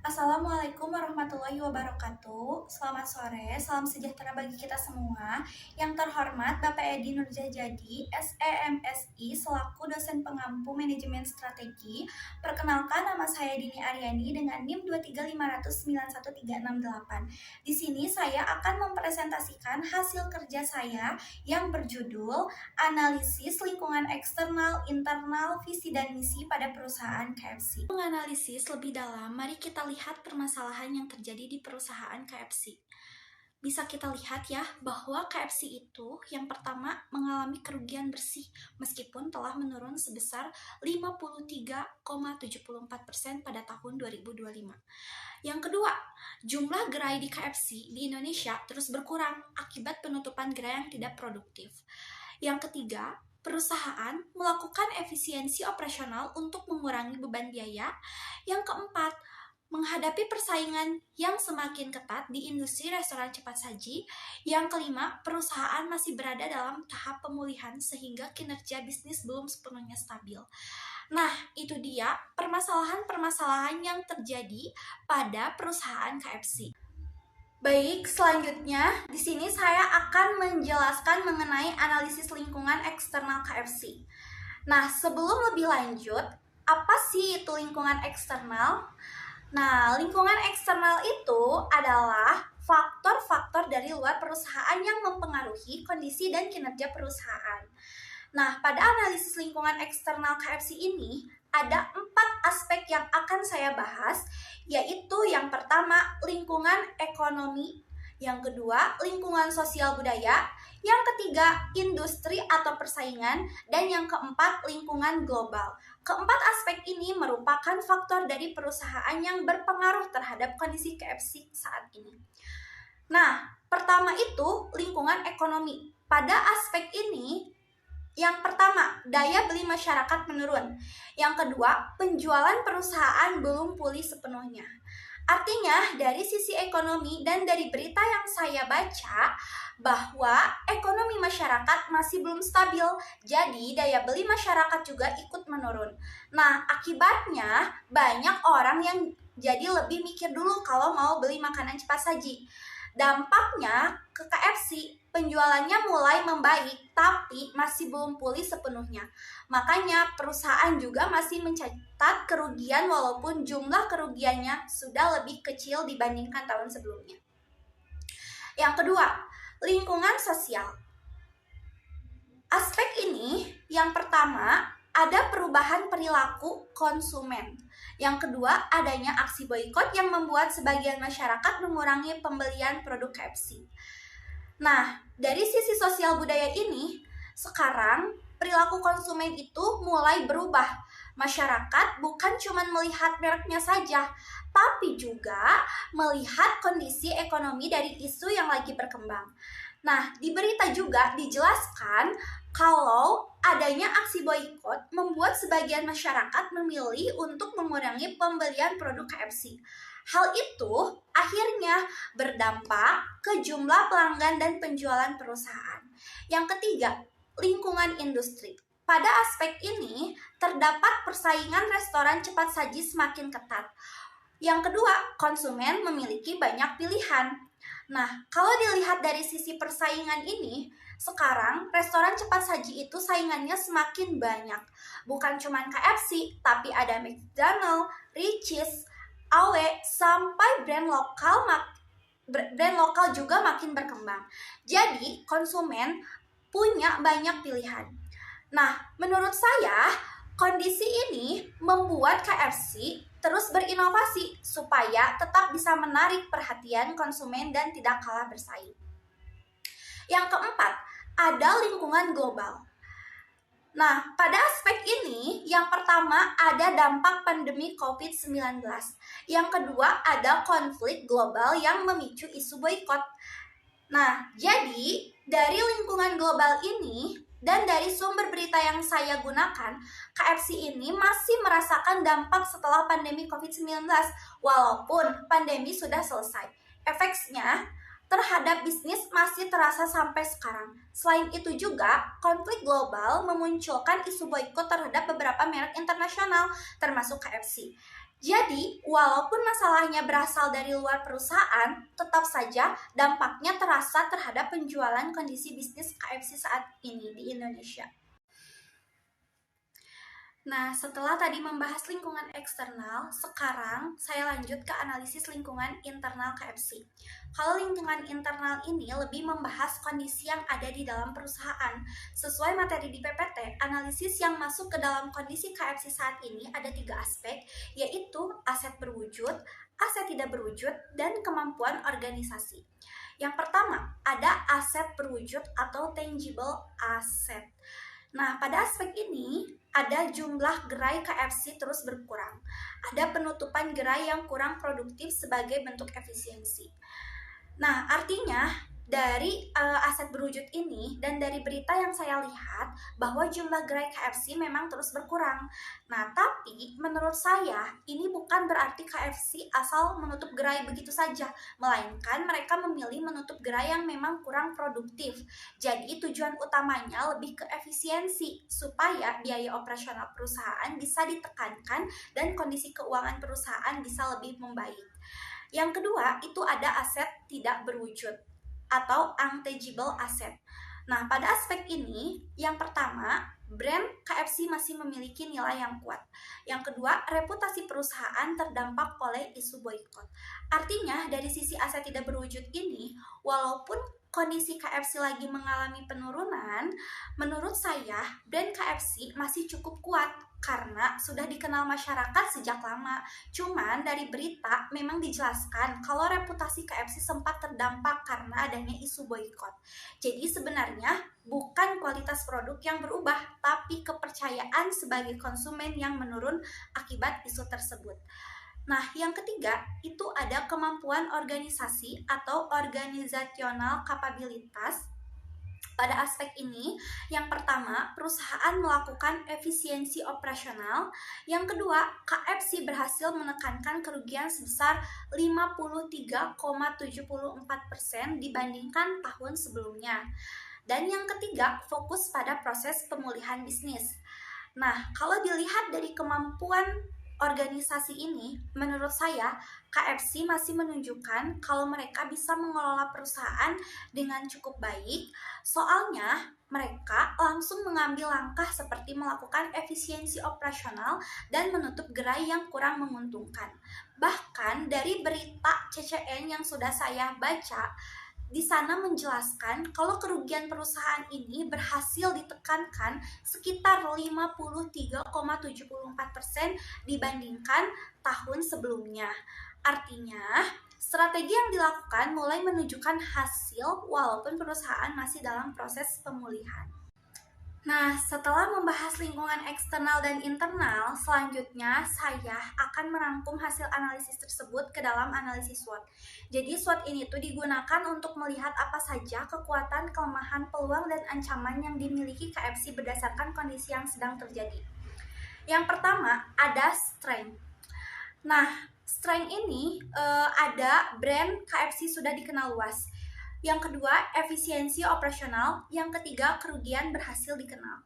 Assalamualaikum warahmatullahi wabarakatuh. Selamat sore, salam sejahtera bagi kita semua. Yang terhormat Bapak Edi Nurjajadi, SEMSI, selaku dosen pengampu manajemen strategi. Perkenalkan, nama saya Dini Aryani dengan NIM 235091368. Di sini saya akan mempresentasikan hasil kerja saya yang berjudul Analisis Lingkungan Eksternal, Internal, Visi dan Misi pada Perusahaan KFC. Menganalisis lebih dalam, mari kita lihat permasalahan yang terjadi di perusahaan KFC. Bisa kita lihat ya, bahwa KFC itu yang pertama mengalami kerugian bersih meskipun telah menurun sebesar 53,74% pada tahun 2025. Yang kedua, jumlah gerai di KFC di Indonesia terus berkurang akibat penutupan gerai yang tidak produktif. Yang ketiga, perusahaan melakukan efisiensi operasional untuk mengurangi beban biaya. Yang keempat, menghadapi persaingan yang semakin ketat di industri restoran cepat saji. Yang kelima, perusahaan masih berada dalam tahap pemulihan sehingga kinerja bisnis belum sepenuhnya stabil. Nah, itu dia permasalahan-permasalahan yang terjadi pada perusahaan KFC. Baik, selanjutnya di sini saya akan menjelaskan mengenai analisis lingkungan eksternal KFC. Nah, sebelum lebih lanjut, apa sih itu lingkungan eksternal? Nah, lingkungan eksternal itu adalah faktor-faktor dari luar perusahaan yang mempengaruhi kondisi dan kinerja perusahaan. Nah, pada analisis lingkungan eksternal KFC ini, ada 4 aspek yang akan saya bahas, yaitu yang pertama, lingkungan ekonomi, yang kedua, lingkungan sosial budaya, yang ketiga, industri atau persaingan, dan yang keempat, lingkungan global. Keempat aspek ini merupakan faktor dari perusahaan yang berpengaruh terhadap kondisi KFC saat ini. Nah, pertama itu lingkungan ekonomi. Pada aspek ini, yang pertama, daya beli masyarakat menurun. Yang kedua, penjualan perusahaan belum pulih sepenuhnya. Artinya, dari sisi ekonomi dan dari berita yang saya baca, bahwa ekonomi masyarakat masih belum stabil, jadi daya beli masyarakat juga ikut menurun. Nah, akibatnya banyak orang yang jadi lebih mikir dulu kalau mau beli makanan cepat saji. Dampaknya ke KFC, penjualannya mulai membaik, tapi masih belum pulih sepenuhnya. Makanya perusahaan juga masih mencatat kerugian walaupun jumlah kerugiannya sudah lebih kecil dibandingkan tahun sebelumnya. Yang kedua, lingkungan sosial. Aspek ini, yang pertama, ada perubahan perilaku konsumen. Yang kedua, adanya aksi boikot yang membuat sebagian masyarakat mengurangi pembelian produk KFC. Nah, dari sisi sosial budaya ini, sekarang perilaku konsumen itu mulai berubah. Masyarakat bukan cuma melihat mereknya saja, tapi juga melihat kondisi ekonomi dari isu yang lagi berkembang. Nah, di berita juga dijelaskan kalau adanya aksi boikot membuat sebagian masyarakat memilih untuk mengurangi pembelian produk KFC. Hal itu akhirnya berdampak ke jumlah pelanggan dan penjualan perusahaan. Yang ketiga, lingkungan industri. Pada aspek ini, terdapat persaingan restoran cepat saji semakin ketat. Yang kedua, konsumen memiliki banyak pilihan. Nah, kalau dilihat dari sisi persaingan ini, sekarang restoran cepat saji itu saingannya semakin banyak. Bukan cuma KFC, tapi ada McDonald's, Richeese, AW, sampai brand lokal juga makin berkembang. Jadi, konsumen punya banyak pilihan. Nah, menurut saya, kondisi ini membuat KFC terus berinovasi supaya tetap bisa menarik perhatian konsumen dan tidak kalah bersaing. Yang keempat, ada lingkungan global. Nah, pada aspek ini, yang pertama ada dampak pandemi COVID-19. Yang kedua, ada konflik global yang memicu isu boikot. Nah, jadi dari lingkungan global ini dan dari sumber berita yang saya gunakan, KFC ini masih merasakan dampak setelah pandemi COVID-19, walaupun pandemi sudah selesai. Efeknya terhadap bisnis masih terasa sampai sekarang. Selain itu juga, konflik global memunculkan isu boikot terhadap beberapa merek internasional, termasuk KFC. Jadi, walaupun masalahnya berasal dari luar perusahaan, tetap saja dampaknya terasa terhadap penjualan kondisi bisnis KFC saat ini di Indonesia. Nah, setelah tadi membahas lingkungan eksternal, sekarang saya lanjut ke analisis lingkungan internal KFC. Kalau lingkungan internal ini lebih membahas kondisi yang ada di dalam perusahaan. Sesuai materi di PPT, analisis yang masuk ke dalam kondisi KFC saat ini ada 3 aspek, yaitu aset berwujud, aset tidak berwujud, dan kemampuan organisasi. Yang pertama, ada aset berwujud atau tangible asset. Nah, pada aspek ini, ada jumlah gerai KFC terus berkurang. Ada penutupan gerai yang kurang produktif sebagai bentuk efisiensi. Nah, artinya dari aset berwujud ini dan dari berita yang saya lihat bahwa jumlah gerai KFC memang terus berkurang. Nah, tapi menurut saya ini bukan berarti KFC asal menutup gerai begitu saja, melainkan mereka memilih menutup gerai yang memang kurang produktif. Jadi tujuan utamanya lebih ke efisiensi supaya biaya operasional perusahaan bisa ditekankan dan kondisi keuangan perusahaan bisa lebih membaik. Yang kedua, itu ada aset tidak berwujud atau intangible asset. Nah, pada aspek ini, yang pertama, brand KFC masih memiliki nilai yang kuat. Yang kedua, reputasi perusahaan terdampak oleh isu boykot. Artinya, dari sisi aset tidak berwujud ini, walaupun kondisi KFC lagi mengalami penurunan, menurut saya brand KFC masih cukup kuat karena sudah dikenal masyarakat sejak lama. Cuman dari berita memang dijelaskan kalau reputasi KFC sempat terdampak karena adanya isu boykot. Jadi sebenarnya bukan kualitas produk yang berubah, tapi kepercayaan sebagai konsumen yang menurun akibat isu tersebut. Nah, yang ketiga itu ada kemampuan organisasi atau organizational capabilitas. Pada aspek ini, yang pertama, perusahaan melakukan efisiensi operasional. Yang kedua, KFC berhasil menekankan kerugian sebesar 53,74% dibandingkan tahun sebelumnya. Dan yang ketiga, fokus pada proses pemulihan bisnis. Nah, kalau dilihat dari kemampuan organisasi ini, menurut saya KFC masih menunjukkan kalau mereka bisa mengelola perusahaan dengan cukup baik. Soalnya mereka langsung mengambil langkah seperti melakukan efisiensi operasional dan menutup gerai yang kurang menguntungkan. Bahkan dari berita CCN yang sudah saya baca, di sana menjelaskan kalau kerugian perusahaan ini berhasil ditekankan sekitar 53,74% dibandingkan tahun sebelumnya. Artinya, strategi yang dilakukan mulai menunjukkan hasil walaupun perusahaan masih dalam proses pemulihan. Nah, setelah membahas lingkungan eksternal dan internal, selanjutnya saya akan merangkum hasil analisis tersebut ke dalam analisis SWOT. Jadi SWOT ini tuh digunakan untuk melihat apa saja kekuatan, kelemahan, peluang, dan ancaman yang dimiliki KFC berdasarkan kondisi yang sedang terjadi. Yang pertama, ada strength. Nah, strength ini ada brand KFC sudah dikenal luas. Yang kedua, efisiensi operasional. Yang ketiga, kerugian berhasil dikenal.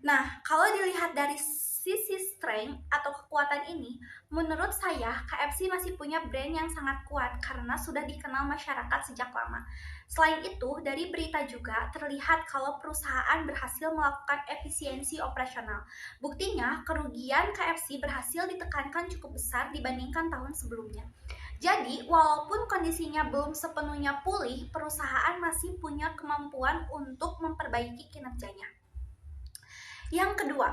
Nah, kalau dilihat dari sisi strength atau kekuatan ini, menurut saya KFC masih punya brand yang sangat kuat karena sudah dikenal masyarakat sejak lama. Selain itu, dari berita juga terlihat kalau perusahaan berhasil melakukan efisiensi operasional. Buktinya, kerugian KFC berhasil ditekankan cukup besar dibandingkan tahun sebelumnya. Jadi, walaupun kondisinya belum sepenuhnya pulih, perusahaan masih punya kemampuan untuk memperbaiki kinerjanya. Yang kedua,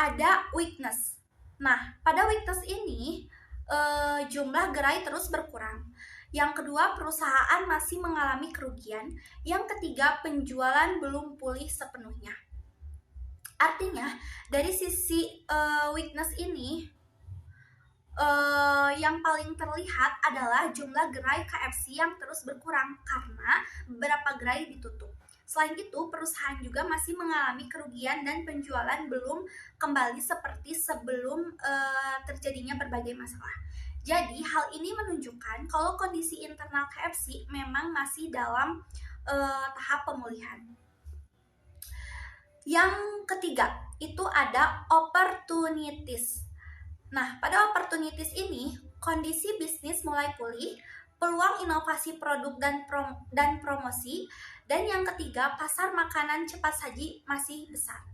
ada weakness. Nah, pada weakness ini, jumlah gerai terus berkurang. Yang kedua, perusahaan masih mengalami kerugian. Yang ketiga, penjualan belum pulih sepenuhnya. Artinya, dari sisi weakness ini, yang paling terlihat adalah jumlah gerai KFC yang terus berkurang karena beberapa gerai ditutup. Selain itu, perusahaan juga masih mengalami kerugian dan penjualan belum kembali seperti sebelum terjadinya berbagai masalah. Jadi, hal ini menunjukkan kalau kondisi internal KFC memang masih dalam tahap pemulihan. Yang ketiga, itu ada opportunities. Nah, pada opportunities ini, kondisi bisnis mulai pulih, peluang inovasi produk dan promosi, dan yang ketiga, pasar makanan cepat saji masih besar.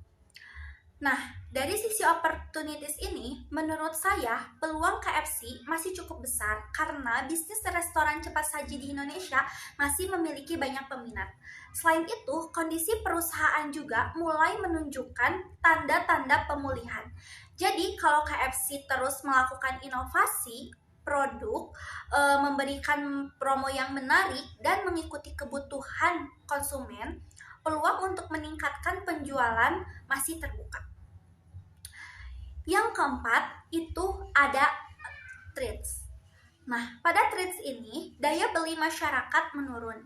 Nah, dari sisi opportunities ini, menurut saya peluang KFC masih cukup besar karena bisnis restoran cepat saji di Indonesia masih memiliki banyak peminat. Selain itu, kondisi perusahaan juga mulai menunjukkan tanda-tanda pemulihan. Jadi, kalau KFC terus melakukan inovasi produk, memberikan promo yang menarik dan mengikuti kebutuhan konsumen, peluang untuk meningkatkan penjualan masih terbuka. Yang keempat itu ada treats. Nah, pada treats ini daya beli masyarakat menurun.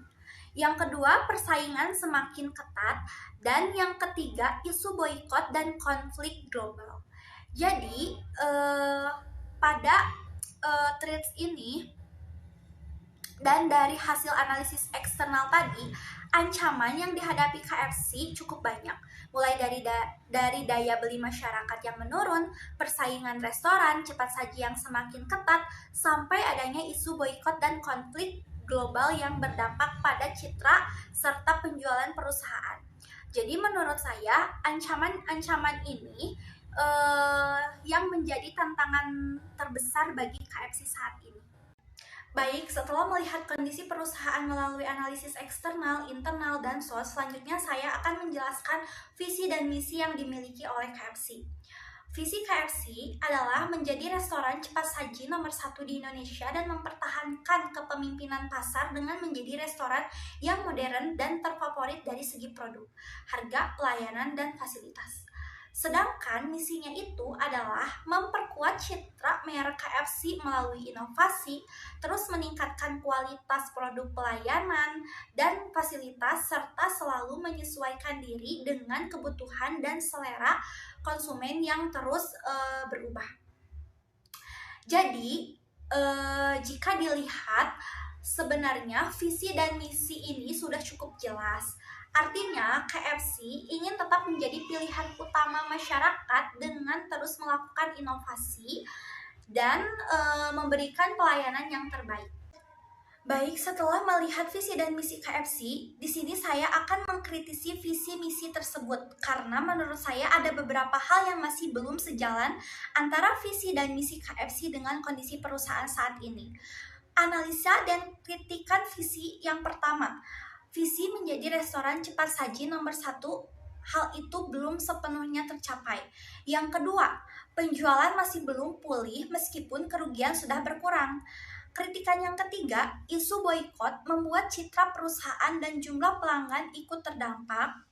Yang kedua, persaingan semakin ketat, dan yang ketiga, isu boikot dan konflik global. Jadi, pada treats ini dan dari hasil analisis eksternal tadi, ancaman yang dihadapi KFC cukup banyak, mulai dari daya beli masyarakat yang menurun, persaingan restoran cepat saji yang semakin ketat, sampai adanya isu boikot dan konflik global yang berdampak pada citra serta penjualan perusahaan. Jadi menurut saya ancaman ini yang menjadi tantangan terbesar bagi KFC saat ini. Baik, setelah melihat kondisi perusahaan melalui analisis eksternal, internal, dan SWOT, selanjutnya saya akan menjelaskan visi dan misi yang dimiliki oleh KFC. Visi KFC adalah menjadi restoran cepat saji nomor 1 di Indonesia dan mempertahankan kepemimpinan pasar dengan menjadi restoran yang modern dan terfavorit dari segi produk, harga, pelayanan, dan fasilitas. Sedangkan misinya itu adalah memperkuat citra merek KFC melalui inovasi, terus meningkatkan kualitas produk pelayanan dan fasilitas, serta selalu menyesuaikan diri dengan kebutuhan dan selera konsumen yang terus berubah. Jadi, jika dilihat, sebenarnya visi dan misi ini sudah cukup jelas. Artinya, KFC ingin tetap menjadi pilihan utama masyarakat dengan terus melakukan inovasi dan memberikan pelayanan yang terbaik. Baik, setelah melihat visi dan misi KFC, di sini saya akan mengkritisi visi misi tersebut karena menurut saya ada beberapa hal yang masih belum sejalan antara visi dan misi KFC dengan kondisi perusahaan saat ini. Analisa dan kritikan visi yang pertama. Visi menjadi restoran cepat saji nomor 1, hal itu belum sepenuhnya tercapai. Yang kedua, penjualan masih belum pulih meskipun kerugian sudah berkurang. Kritikan yang ketiga, isu boikot membuat citra perusahaan dan jumlah pelanggan ikut terdampak.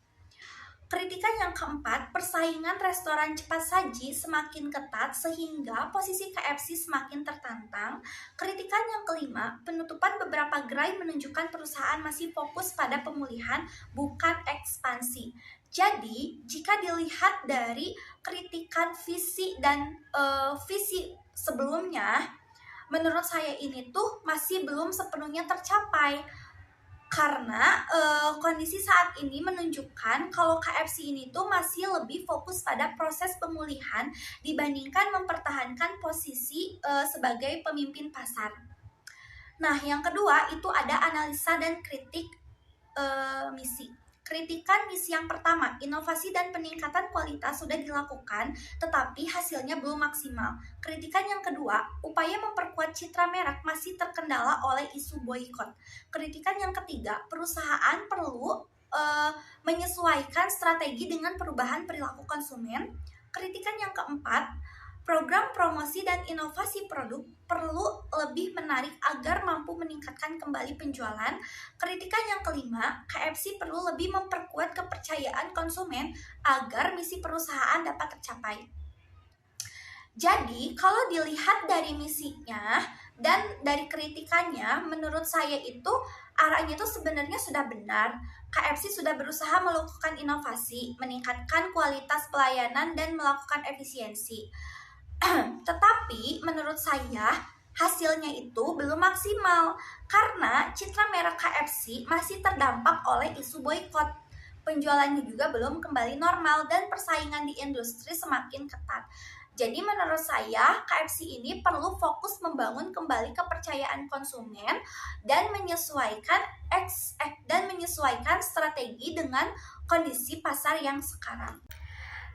Kritikan yang keempat, persaingan restoran cepat saji semakin ketat sehingga posisi KFC semakin tertantang. Kritikan yang kelima, penutupan beberapa gerai menunjukkan perusahaan masih fokus pada pemulihan, bukan ekspansi. Jadi, jika dilihat dari kritikan visi dan visi sebelumnya, menurut saya ini tuh masih belum sepenuhnya tercapai. Karena kondisi saat ini menunjukkan kalau KFC ini tuh masih lebih fokus pada proses pemulihan dibandingkan mempertahankan posisi sebagai pemimpin pasar. Nah, yang kedua itu ada analisa dan kritik misi. Kritikan misi yang pertama, inovasi dan peningkatan kualitas sudah dilakukan, tetapi hasilnya belum maksimal. Kritikan yang kedua, upaya memperkuat citra merek masih terkendala oleh isu boikot. Kritikan yang ketiga, perusahaan perlu menyesuaikan strategi dengan perubahan perilaku konsumen. Kritikan yang keempat, program promosi dan inovasi produk perlu lebih menarik agar mampu meningkatkan kembali penjualan. Kritikan yang kelima, KFC perlu lebih memperkuat kepercayaan konsumen agar misi perusahaan dapat tercapai. Jadi, kalau dilihat dari misinya dan dari kritikannya, menurut saya itu arahnya itu sebenarnya sudah benar. KFC sudah berusaha melakukan inovasi, meningkatkan kualitas pelayanan, dan melakukan efisiensi. Tetapi menurut saya hasilnya itu belum maksimal karena citra merek KFC masih terdampak oleh isu boikot. Penjualannya juga belum kembali normal dan persaingan di industri semakin ketat. Jadi menurut saya KFC ini perlu fokus membangun kembali kepercayaan konsumen dan menyesuaikan strategi dengan kondisi pasar yang sekarang.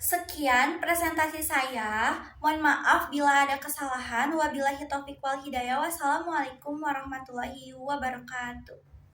Sekian presentasi saya. Mohon maaf bila ada kesalahan. Wabillahi taufiq wal hidayah. Wassalamualaikum warahmatullahi wabarakatuh.